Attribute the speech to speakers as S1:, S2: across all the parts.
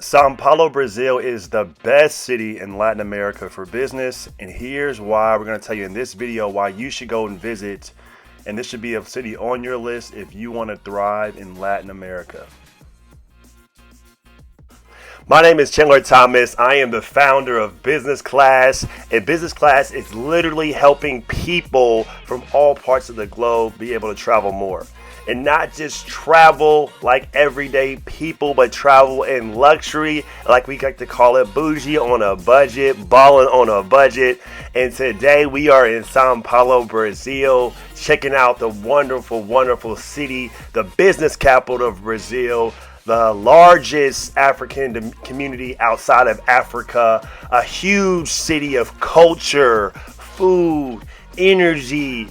S1: São Paulo, Brazil is the best city in Latin America for business, and here's why. We're going to tell you in this video why you should go and visit, and this should be a city on your list if you want to thrive in Latin America. My name is Chandler Thomas. I am the founder of Business Class, and Business Class is literally helping people from all parts of the globe be able to travel more. And not just travel like everyday people, but travel in luxury, like we like to call it, bougie on a budget, balling on a budget. And today we are in São Paulo, Brazil, checking out the wonderful, wonderful city, the business capital of Brazil, the largest African community outside of Africa, a huge city of culture, food, energy,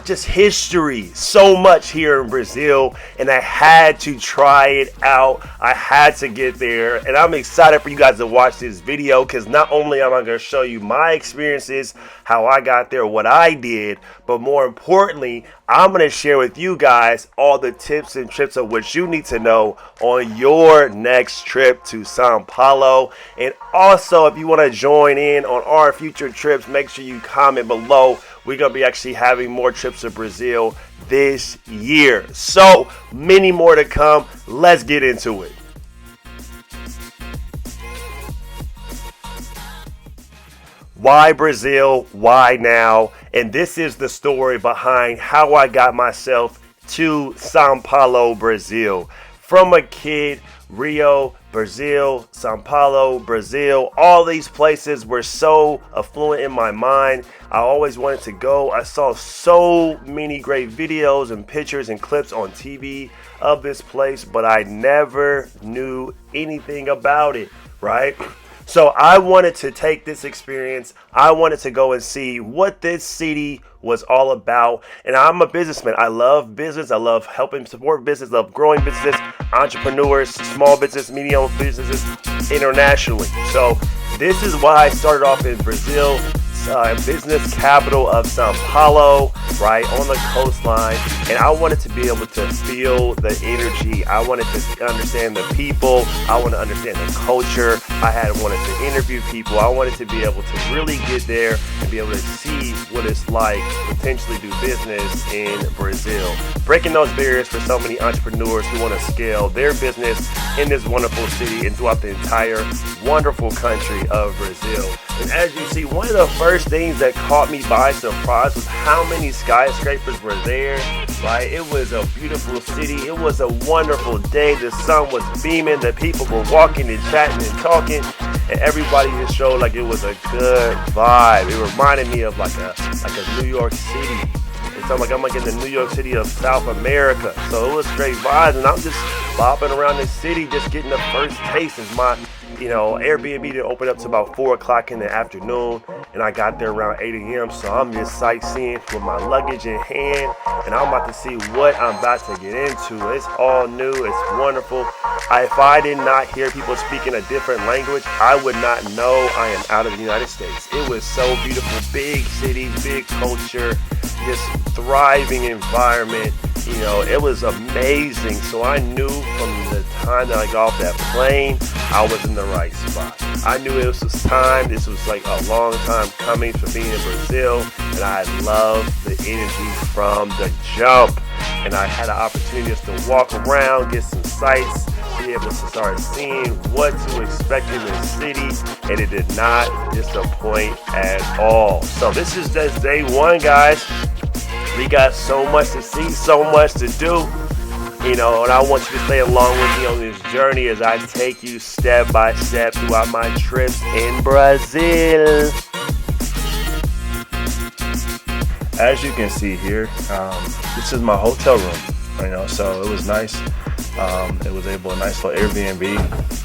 S1: just history, so much here in Brazil, and I had to try it out. I had to get there, and I'm excited for you guys to watch this video because not only am I going to show you my experiences, how I got there, what I did, but more importantly, I'm going to share with you guys all the tips and tricks of what you need to know on your next trip to São Paulo. And also, if you want to join in on our future trips, make sure you comment below. We're going to be actually having more trips to Brazil this year. So many more to come. Let's get into it. Why Brazil? Why now? And this is the story behind how I got myself to São Paulo, Brazil. From a kid, Rio, Brazil, São Paulo, Brazil, all these places were so affluent in my mind. I always wanted to go. I saw so many great videos and pictures and clips on TV of this place, but I never knew anything about it, right? So I wanted to take this experience. I wanted to go and see what this city was all about. And I'm a businessman. I love business. I love helping support business. I love growing business, entrepreneurs, small business, medium businesses internationally. So this is why I started off in Brazil, business capital of São Paulo, right on the coastline. And I wanted to be able to feel the energy. I wanted to understand the people. I wanted to understand the culture. I wanted to interview people. I wanted to be able to really get there and be able to see what it's like to potentially do business in Brazil. Breaking those barriers for so many entrepreneurs who want to scale their business in this wonderful city and throughout the entire wonderful country of Brazil. And as you see, one of the first things that caught me by surprise was how many skyscrapers were there, right? It was a beautiful city. It was a wonderful day. The sun was beaming. The people were walking and chatting and talking, and everybody just showed like it was a good vibe. It reminded me of like a New York City. It sounded like I'm like in the New York City of South America. So it was great vibes, and I'm just bopping around the city, just getting the first taste as my Airbnb didn't open up to about 4 o'clock in the afternoon, and I got there around 8 a.m. So I'm just sightseeing with my luggage in hand, and I'm about to see what I'm about to get into. It's all new. It's wonderful. If I did not hear people speaking a different language, I would not know I am out of the United States. It was so beautiful. Big city, big culture, just thriving environment. It was amazing. So I knew from the time that I got off that plane, I was in the right spot. I knew it was time. This was like a long time coming for being in Brazil, and I loved the energy from the jump. And I had an opportunity just to walk around, get some sights, be able to start seeing what to expect in the city, and it did not disappoint at all. So this is just day one, guys. We got so much to see, so much to do, and I want you to stay along with me on this journey as I take you step by step throughout my trips in Brazil. As you can see here, this is my hotel room, so it was nice. It was a nice little Airbnb.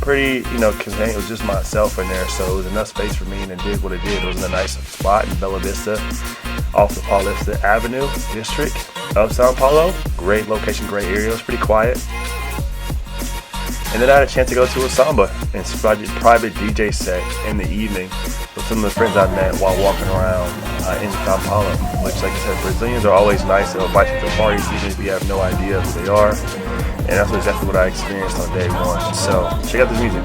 S1: Pretty, contained. It was just myself in there, so it was enough space for me, and it did what it did. It was in a nice spot in Bela Vista, off the Paulista Avenue district of São Paulo. Great location, great area. It was pretty quiet. And then I had a chance to go to a samba and private DJ set in the evening with some of the friends I met while walking around in São Paulo. Which, like I said, Brazilians are always nice. They'll invite you to parties even if you have no idea who they are. And that's exactly what I experienced on day one. So check out this music.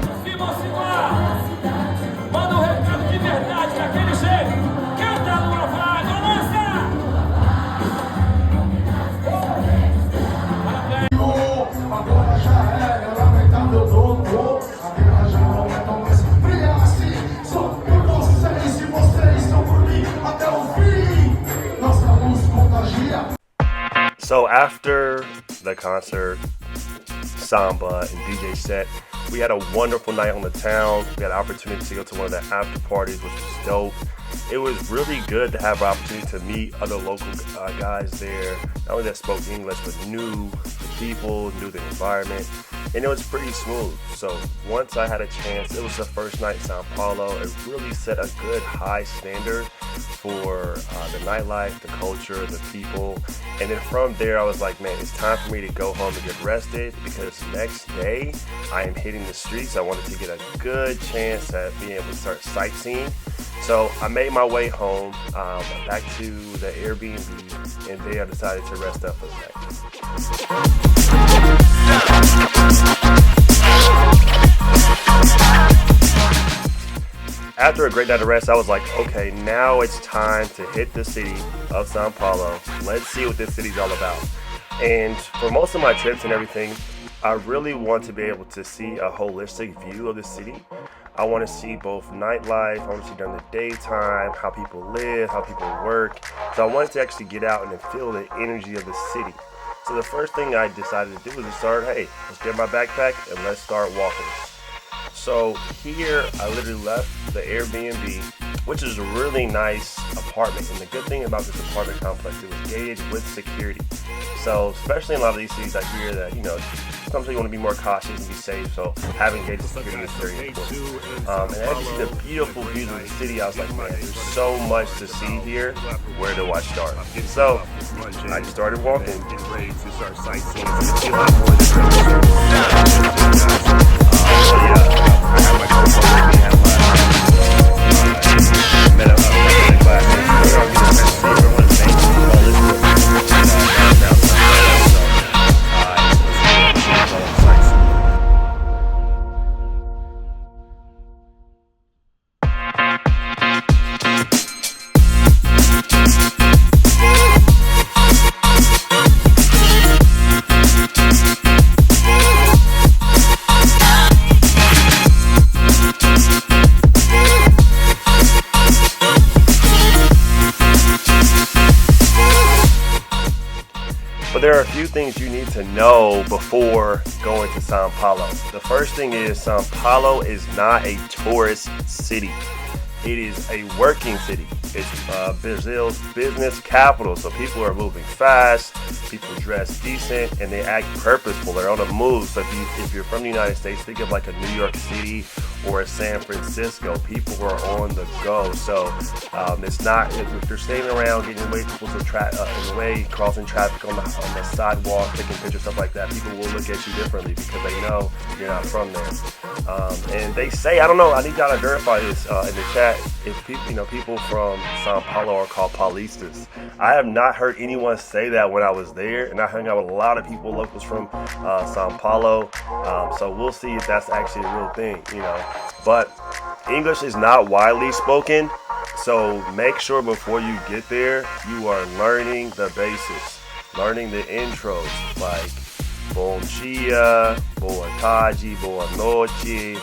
S1: So after the concert, samba and DJ set, we had a wonderful night on the town. We had an opportunity to go to one of the after parties, which was dope. It was really good to have an opportunity to meet other local guys there, not only that spoke English, but knew the people, knew the environment, and it was pretty smooth. So once I had a chance, it was the first night in São Paulo. It really set a good high standard for the nightlife, the culture, the people. And then from there, I was like, man, it's time for me to go home and get rested, because next day I am hitting the streets. I wanted to get a good chance at being able to start sightseeing. So I made my way home, back to the Airbnb, and there I decided to rest up for the night. After a great night of rest, I was like, okay, now it's time to hit the city of São Paulo. Let's see what this city's all about. And for most of my trips and everything, I really want to be able to see a holistic view of the city. I want to see both nightlife, I want to see during the daytime, how people live, how people work. So I wanted to actually get out and feel the energy of the city. So the first thing I decided to do was to start, hey, let's get my backpack and let's start walking. So here I literally left the Airbnb, which is a really nice apartment. And the good thing about this apartment complex, it was gated with security. So especially in a lot of these cities, I hear that, sometimes you want to be more cautious and be safe. So having gated security is very important. And as you see the beautiful views of the city, I was like, man, there's so much to see here. Where do I start? So I just started walking. But there are a few things you need to know before going to São Paulo. The first thing is São Paulo is not a tourist city. It is a working city. It's Brazil's business capital, so people are moving fast, people dress decent, and they act purposeful. They're on the move. So if you're from the United States, think of like a New York City or a San Francisco. People are on the go. So it's not, if you're staying around, getting away people in the way, crossing traffic on the sidewalk, taking pictures, stuff like that, people will look at you differently because they know you're not from there. And they say, I don't know, I need y'all to verify this in the chat. If people from São Paulo are called Paulistas. I have not heard anyone say that when I was there, and I hung out with a lot of people, locals from São Paulo. So we'll see if that's actually a real thing, But English is not widely spoken, so make sure before you get there, you are learning the basics, learning the intros like bom dia, boa tarde, boa noite,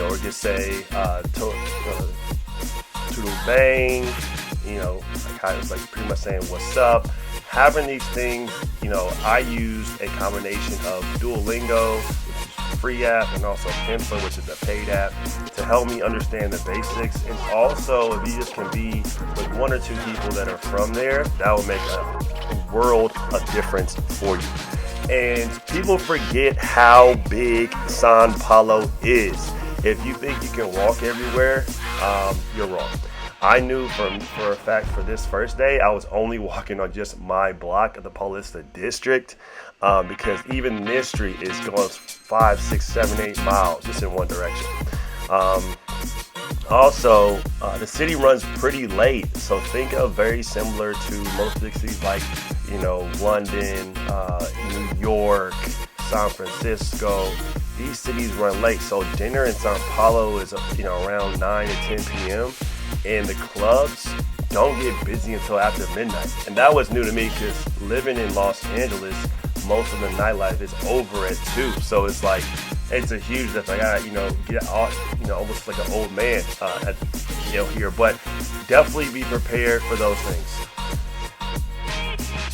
S1: or just say tudo bem, it's like pretty much saying what's up. Having these things, I use a combination of Duolingo, which is a free app, and also Pimpa, which is a paid app, to help me understand the basics. And also, if you just can be with one or two people that are from there, that will make a world of difference for you. And people forget how big São Paulo is. If you think you can walk everywhere, you're wrong. I knew for a fact for this first day, I was only walking on just my block of the Paulista district, because even this street is going 5, 6, 7, 8 miles just in one direction. Also, the city runs pretty late, so think of very similar to most big cities like London, New York, San Francisco. These cities run late, so dinner in São Paulo is around 9 to 10 p.m. and the clubs don't get busy until after midnight. And that was new to me because living in Los Angeles, most of the nightlife is over at 2. So it's like, it's a huge difference. I gotta, get off, almost like an old man here. But definitely be prepared for those things.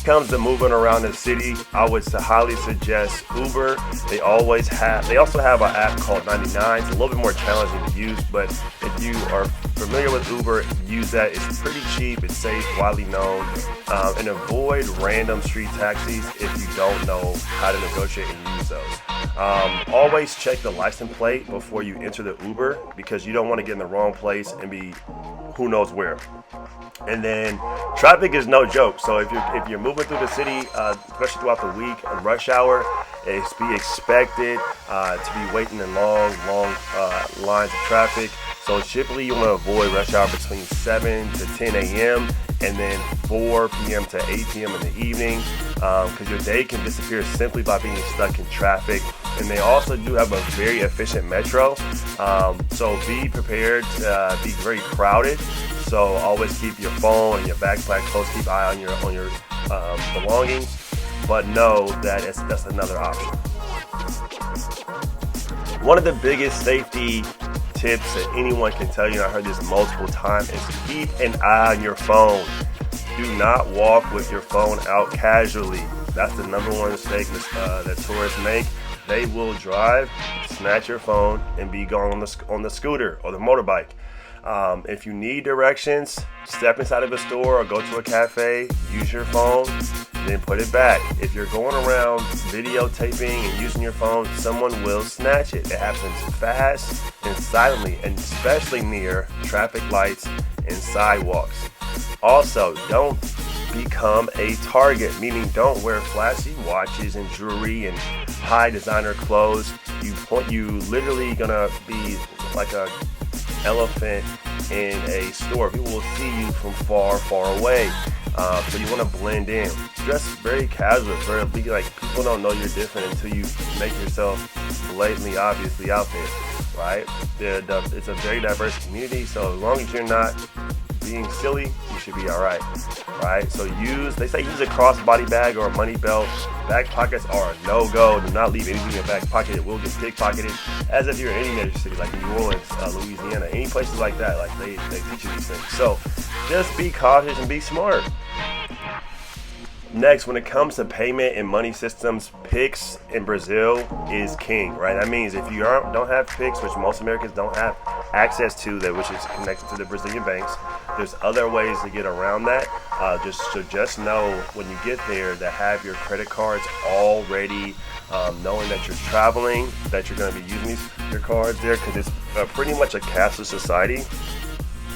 S1: Comes to moving around the city, I would highly suggest Uber. They also have an app called 99. It's a little bit more challenging to use, but if you are familiar with Uber, use that. It's pretty cheap, it's safe, widely known, and avoid random street taxis if you don't know how to negotiate and use those. Always check the license plate before you enter the Uber because you don't want to get in the wrong place and be who knows where. And then traffic is no joke. So if you're moving through the city, especially throughout the week, on rush hour, it's be expected to be waiting in long lines of traffic. So typically you want to avoid rush hour between 7 to 10 a.m. and then 4 p.m. to 8 p.m. in the evening because your day can disappear simply by being stuck in traffic. And they also do have a very efficient metro. So be prepared to be very crowded. So always keep your phone and your backpack close. Keep an eye on your belongings, but know that that's another option. One of the biggest safety tips that anyone can tell you, and I heard this multiple times, is keep an eye on your phone. Do not walk with your phone out casually. That's the number one mistake that tourists make. They will drive, snatch your phone, and be gone on the scooter or the motorbike. If you need directions, step inside of a store or go to a cafe, use your phone, then put it back. If you're going around videotaping and using your phone, someone will snatch it. It happens fast and silently, and especially near traffic lights and sidewalks. Also, don't become a target, meaning don't wear flashy watches and jewelry and high designer clothes. You literally gonna be like a elephant in a store. People will see you from far away. So you want to blend in. Dress very casual, like people don't know you're different until you make yourself blatantly obviously out there, right? It's a very diverse community, so as long as you're not being silly, you should be all right? So they say use a crossbody bag or a money belt. Back pockets are a no-go. Do not leave anything in your back pocket. It will get pickpocketed. As if you're in any major city like New Orleans, Louisiana, any places like that, like they teach you these things. So just be cautious and be smart. Next, when it comes to payment and money systems, Pix in Brazil is king, right? That means if you don't have Pix, which most Americans don't have access to, which is connected to the Brazilian banks, there's other ways to get around that. Just know when you get there to have your credit cards already, knowing that you're traveling, that you're going to be using your cards there, because it's pretty much a cashless society.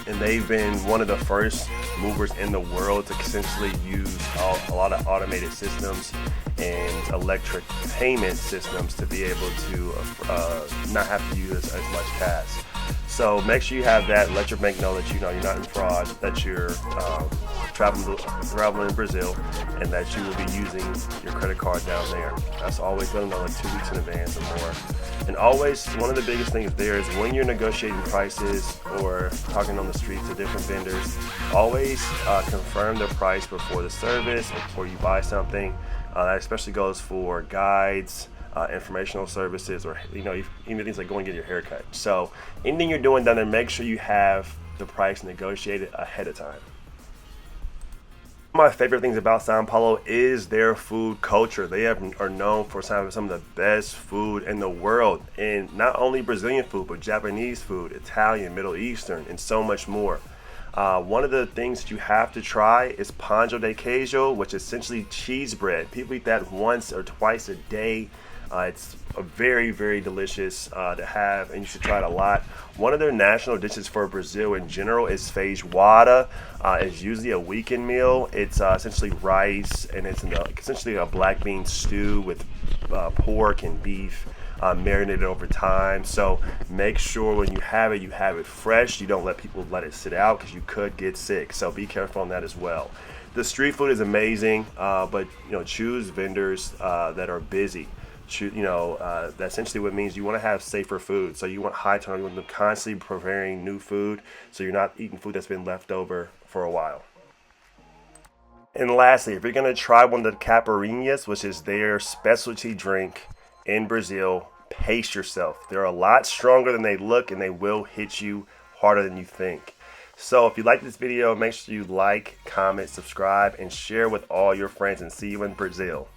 S1: And they've been one of the first movers in the world to essentially use a lot of automated systems and electric payment systems to be able to not have to use as much cash. So make sure you have that. Let your bank know that you're not in fraud, that you're traveling in Brazil, and that you will be using your credit card down there. That's always going to know like 2 weeks in advance or more. And always, one of the biggest things there is when you're negotiating prices or talking on the streets to different vendors, always confirm the price before the service or before you buy something. That especially goes for guides, informational services, or even things like going to get your hair cut. So anything you're doing down there, make sure you have the price negotiated ahead of time. One of my favorite things about São Paulo is their food culture. They are known for some of the best food in the world, and not only Brazilian food, but Japanese food, Italian, Middle Eastern, and so much more. One of the things that you have to try is pão de queijo, which is essentially cheese bread. People eat that once or twice a day. It's very, very delicious to have, and you should try it a lot. One of their national dishes for Brazil in general is feijoada. It's usually a weekend meal. It's essentially rice, and it's essentially a black bean stew with pork and beef marinated over time. So make sure when you have it fresh. You don't let people let it sit out because you could get sick. So be careful on that as well. The street food is amazing, but choose vendors that are busy. That's essentially what it means. You want to have safer food, so you want high turnover. You want them constantly preparing new food, so you're not eating food that's been left over for a while. And lastly, if you're gonna try one of the caipirinhas, which is their specialty drink in Brazil, pace yourself. They're a lot stronger than they look, and they will hit you harder than you think. So if you like this video, make sure you like, comment, subscribe, and share with all your friends, and see you in Brazil.